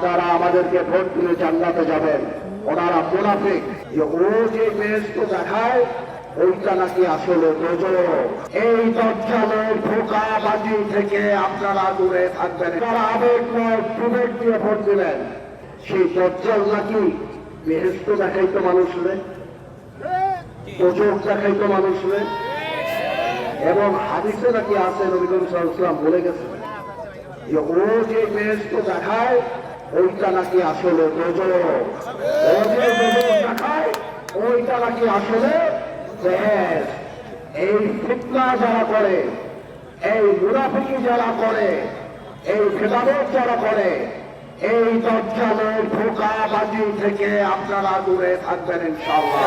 আপনারা আমাদেরকে ভোট দিলে জান্নাতে যাবেন, ওনারা মুনাফিক। যে ও যে বেহেশত দেখায় ওইটা নাকি আসলে দোজখ। এই দজ্জালের ধোঁকাবাজি থেকে আপনারা দূরে থাকবেন। তারা আবেগ নয় বিবেক দিয়ে ভোট দিলেন। সেই দজ্জাল নাকি বেহেশত দেখাইতো মানুষরে, দোজখ দেখাইতো মানুষরে। এবং হাদিসে নাকি আছে নবী করিম সাল্লাল্লাহু আলাইহি ওয়াসাল্লাম বলে গেছে যে ও যে বেহেশত দেখায় ওইটা নাকি আসলে দোজখ। ও যে দোজখ দেখায় ওইটা নাকি আসলে বেহেশত। এই ফিতনা যারা করে, এই মুনাফিকি যারা করে, এই ভেদাভেদ যারা করে, এই দজ্জালের ধোঁকাবাজি থেকে আপনারা দূরে থাকবেন ইনশাআল্লাহ।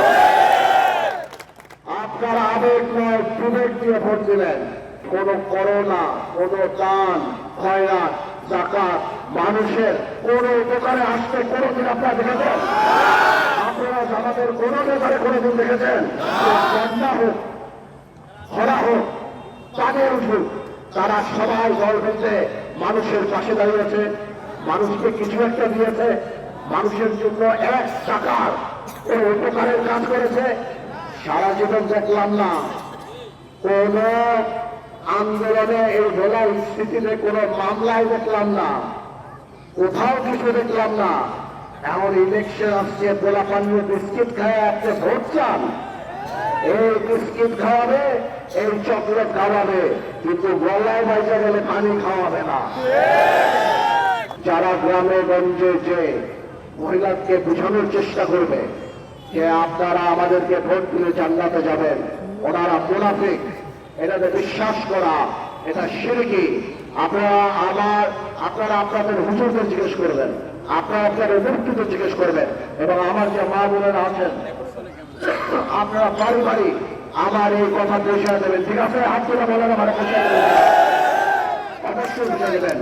আপনারা আবেগ নয় বিবেক দিয়ে ভোট দিলেন। কোন করোনা, কোন দান, খয়রাত, যাকাত মানুষের কোন উপকারে আসতে কোনদিন আপনারা দেখেছেন? আপনারা আমাদের কোন ব্যাপারে কোনদিন দেখেছেন? বন্যা হোক, খরা হোক, চাঁদের উঠুক, তারা সবাই দল বেঁধে মানুষের পাশে দাঁড়িয়েছে, মানুষকে কিছু একটা দিয়েছে, মানুষের জন্য 1 টাকার কোন উপকারের কাজ করেছে। সারা জীবন দেখলাম না কোন আন্দোলনে, এই ধোলাই স্থিতিতে কোন মামলায় দেখলাম না, কোথাও কিছু দেখলাম না। এখন ইলেকশন আসছে, পোলা পানীয় বিস্কিট খায় আপনি ভোট চান। এই বিস্কিট খাওয়াবে, এই চকলেট খাওয়াবে, কিন্তু গলায় বাইজা গেলে পানি খাওয়াবে না। যারা গ্রামে গঞ্জে যে মহিলাকে বোঝানোর চেষ্টা করবে যে আপনারা আমাদেরকে ভোট দিলে জান্নাতে যাবেন, ওনারা মুনাফিক। এটাতে বিশ্বাস করা এটা শিরকি। আপনারা আপনাদের হুজুরদের জিজ্ঞেস করবেন, আপনারা আপনাদের মুফতিদের জিজ্ঞেস করবেন, এবং আমার যে মা বোনেরা আছেন আপনারা বাড়ি বাড়ি আমার এই কথা পৌঁছে দেবেন। ঠিক আছে? হাত তুলে বলেন, আমার পৌঁছে দেবেন, অবশ্যই বুঝে দেবেন।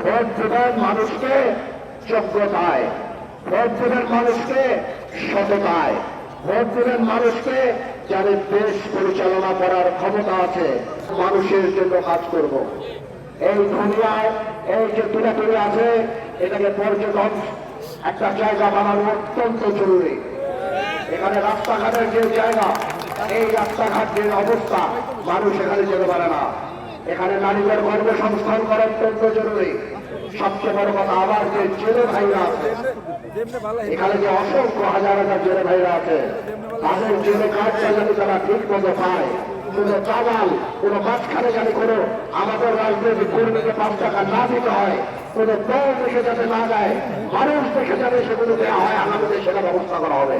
ভোট দেবেন মানুষকে যোগ্যতায়, ভোট দেবেন মানুষকে সততায়, ভোট দেবেন মানুষকে যাদের দেশ পরিচালনা করার ক্ষমতা আছে। মানুষের জন্য কাজ করব। এই দুনিয়ায় এই যে তুলে আছে, এটাকে পর্যটন একটা জায়গা বানানো অত্যন্ত জরুরি। এখানে রাস্তাঘাটের যে জায়গা, এই রাস্তাঘাট যে অবস্থা, মানুষ এখানে যেতে পারে না। এখানে নারীদের কর্মসংস্থান করা অত্যন্ত জরুরি। সবচেয়ে বড় কথা, আবার যে জেলে ভাইরা আছে, এখানে যে অসংখ্য হাজার হাজার জেলে ভাইরা আছে, তাদের জেলে কাজটা যদি তারা ঠিক মতো পায়, কোন দালাল, কোন মাঝখানে জানি কোনো আমাদের রাজনৈতিক কর্মীকে 5 টাকা না দিতে হয়, কোন দল দেখে যাতে না দেয়, মানুষ দেখে যাতে সেগুলো দেওয়া হয়, আমাদের সেটা ব্যবস্থা করা হবে।